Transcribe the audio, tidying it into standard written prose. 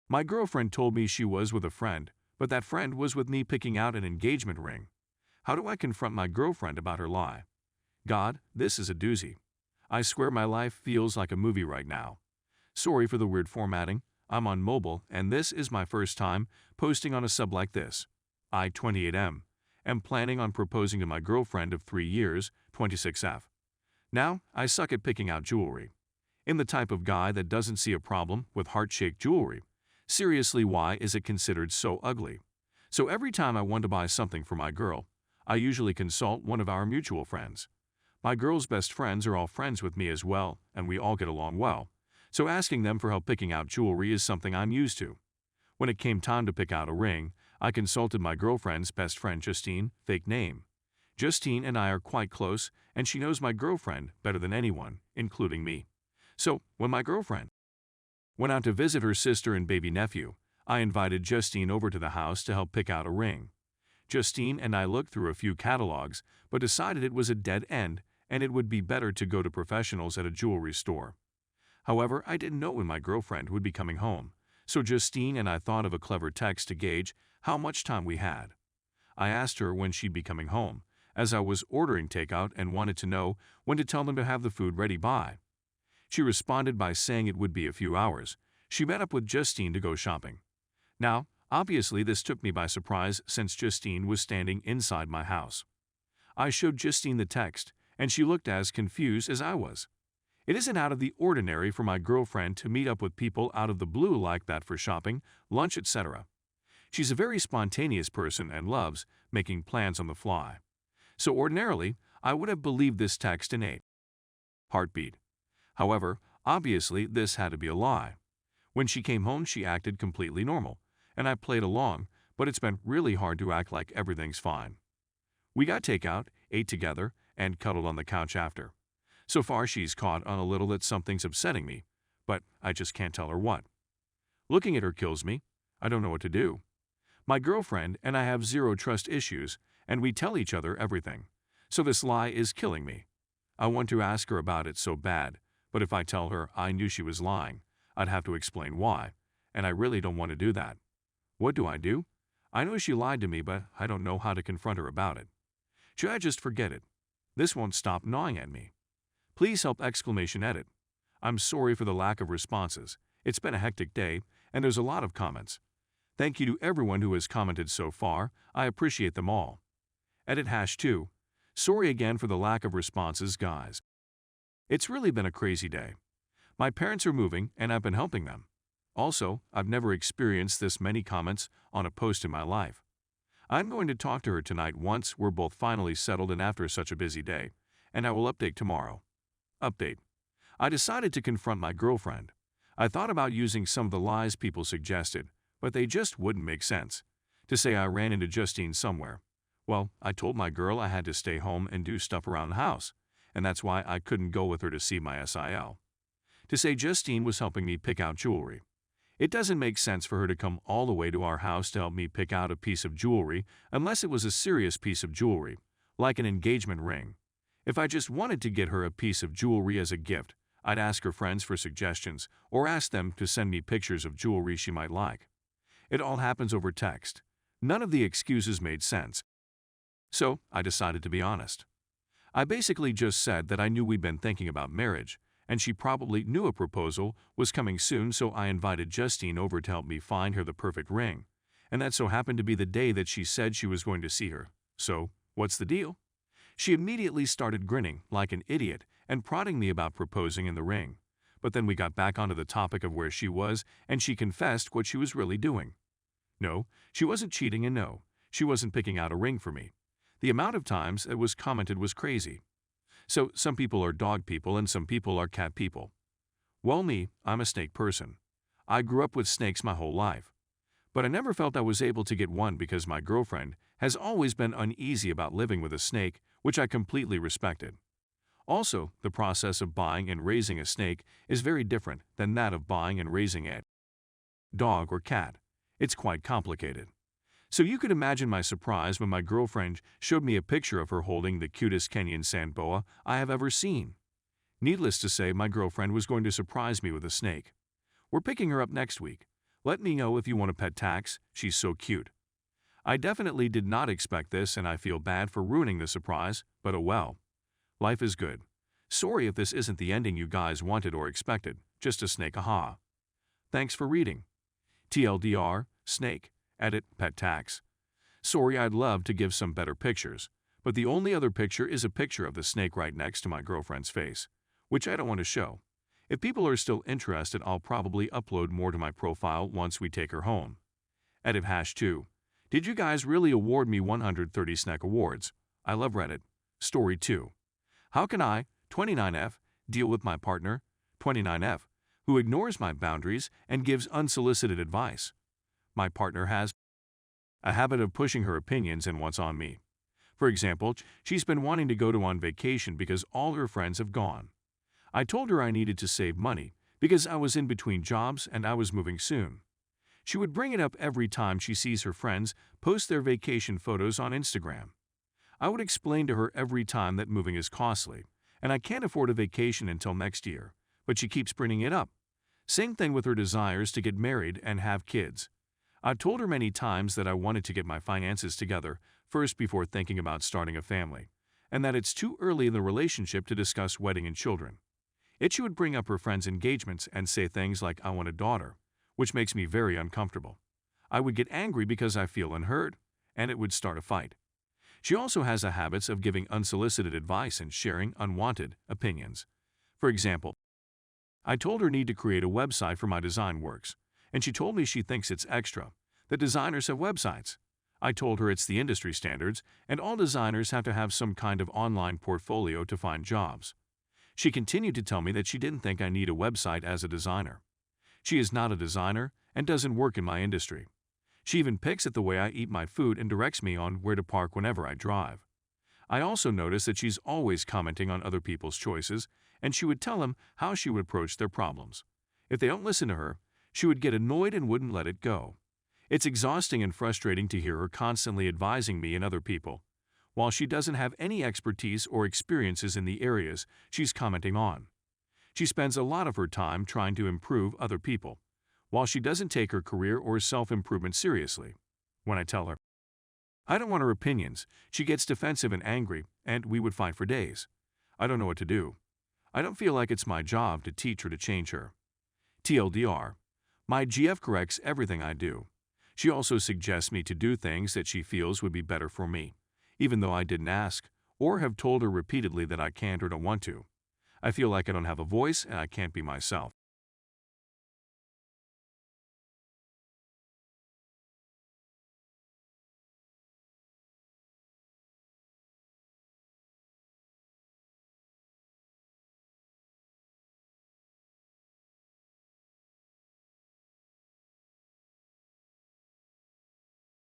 My girlfriend told me she was with a friend, but that friend was with me picking out an engagement ring. How do I confront my girlfriend about her lie? God, this is a doozy. I swear my life feels like a movie right now. Sorry for the weird formatting. I'm on mobile, and this is my first time posting on a sub like this. I, 28M, am planning on proposing to my girlfriend of 3 years, 26F. Now, I suck at picking out jewelry. I'm the type of guy that doesn't see a problem with heart-shaped jewelry. Seriously, why is it considered so ugly? So every time I want to buy something for my girl, I usually consult one of our mutual friends. My girl's best friends are all friends with me as well, and we all get along well. So asking them for help picking out jewelry is something I'm used to. When it came time to pick out a ring, I consulted my girlfriend's best friend Justine, fake name. Justine and I are quite close, and she knows my girlfriend better than anyone, including me. So, when my girlfriend went out to visit her sister and baby nephew, I invited Justine over to the house to help pick out a ring. Justine and I looked through a few catalogs, but decided it was a dead end and it would be better to go to professionals at a jewelry store. However, I didn't know when my girlfriend would be coming home, so Justine and I thought of a clever text to gauge how much time we had. I asked her when she'd be coming home, as I was ordering takeout and wanted to know when to tell them to have the food ready by. She responded by saying it would be a few hours. She met up with Justine to go shopping. Now, obviously this took me by surprise since Justine was standing inside my house. I showed Justine the text, and she looked as confused as I was. It isn't out of the ordinary for my girlfriend to meet up with people out of the blue like that for shopping, lunch, etc. She's a very spontaneous person and loves making plans on the fly. So ordinarily, I would have believed this text in a heartbeat. However, obviously this had to be a lie. When she came home, she acted completely normal, and I played along, but it's been really hard to act like everything's fine. We got takeout, ate together, and cuddled on the couch after. So far, she's caught on a little that something's upsetting me, but I just can't tell her what. Looking at her kills me. I don't know what to do. My girlfriend and I have zero trust issues, and we tell each other everything. So this lie is killing me. I want to ask her about it so bad, but if I tell her I knew she was lying, I'd have to explain why, and I really don't want to do that. What do? I know she lied to me, but I don't know how to confront her about it. Should I just forget it? This won't stop gnawing at me. Please help! Edit. I'm sorry for the lack of responses. It's been a hectic day, and there's a lot of comments. Thank you to everyone who has commented so far. I appreciate them all. Edit #2. Sorry again for the lack of responses, guys. It's really been a crazy day. My parents are moving, and I've been helping them. Also, I've never experienced this many comments on a post in my life. I'm going to talk to her tonight once we're both finally settled and after such a busy day, and I will update tomorrow. Update. I decided to confront my girlfriend. I thought about using some of the lies people suggested, but they just wouldn't make sense. To say I ran into Justine somewhere. Well, I told my girl I had to stay home and do stuff around the house, and that's why I couldn't go with her to see my SIL. To say Justine was helping me pick out jewelry. It doesn't make sense for her to come all the way to our house to help me pick out a piece of jewelry unless it was a serious piece of jewelry, like an engagement ring. If I just wanted to get her a piece of jewelry as a gift, I'd ask her friends for suggestions or ask them to send me pictures of jewelry she might like. It all happens over text. None of the excuses made sense. So, I decided to be honest. I basically just said that I knew we'd been thinking about marriage, and she probably knew a proposal was coming soon, so I invited Justine over to help me find her the perfect ring. And that so happened to be the day that she said she was going to see her. So, what's the deal? She immediately started grinning like an idiot and prodding me about proposing in the ring. But then we got back onto the topic of where she was, and she confessed what she was really doing. No, she wasn't cheating, and no, she wasn't picking out a ring for me. The amount of times it was commented was crazy. So some people are dog people and some people are cat people. Well, me, I'm a snake person. I grew up with snakes my whole life. But I never felt I was able to get one because my girlfriend has always been uneasy about living with a snake, which I completely respected. Also, the process of buying and raising a snake is very different than that of buying and raising a dog or cat. It's quite complicated. So you could imagine my surprise when my girlfriend showed me a picture of her holding the cutest Kenyan sand boa I have ever seen. Needless to say, my girlfriend was going to surprise me with a snake. We're picking her up next week. Let me know if you want a pet tax. She's so cute. I definitely did not expect this and I feel bad for ruining the surprise, but oh well. Life is good. Sorry if this isn't the ending you guys wanted or expected. Just a snake, aha. Thanks for reading. TLDR, snake, edit, pet tax. Sorry, I'd love to give some better pictures, but the only other picture is a picture of the snake right next to my girlfriend's face, which I don't want to show. If people are still interested, I'll probably upload more to my profile once we take her home. Edit #2. Did you guys really award me 130 snack awards? I love Reddit. Story 2. How can I, 29F, deal with my partner, 29F, who ignores my boundaries and gives unsolicited advice? My partner has a habit of pushing her opinions and wants on me. For example, she's been wanting to go on vacation because all her friends have gone. I told her I needed to save money because I was in between jobs and I was moving soon. She would bring it up every time she sees her friends post their vacation photos on Instagram. I would explain to her every time that moving is costly, and I can't afford a vacation until next year, but she keeps bringing it up. Same thing with her desires to get married and have kids. I've told her many times that I wanted to get my finances together first before thinking about starting a family, and that it's too early in the relationship to discuss wedding and children. Yet she would bring up her friends' engagements and say things like, I want a daughter, which makes me very uncomfortable. I would get angry because I feel unheard, and it would start a fight. She also has a habit of giving unsolicited advice and sharing unwanted opinions. For example, I told her need to create a website for my design works, and she told me she thinks it's extra, that designers have websites. I told her it's the industry standards, and all designers have to have some kind of online portfolio to find jobs. She continued to tell me that she didn't think I need a website as a designer. She is not a designer and doesn't work in my industry. She even picks at the way I eat my food and directs me on where to park whenever I drive. I also noticed that she's always commenting on other people's choices, and she would tell them how she would approach their problems. If they don't listen to her, she would get annoyed and wouldn't let it go. It's exhausting and frustrating to hear her constantly advising me and other people, while she doesn't have any expertise or experiences in the areas she's commenting on. She spends a lot of her time trying to improve other people, while she doesn't take her career or self-improvement seriously. When I tell her I don't want her opinions, she gets defensive and angry, and we would fight for days. I don't know what to do. I don't feel like it's my job to teach her to change her. TLDR. My GF corrects everything I do. She also suggests me to do things that she feels would be better for me, even though I didn't ask, or have told her repeatedly that I can't or don't want to. I feel like I don't have a voice and I can't be myself.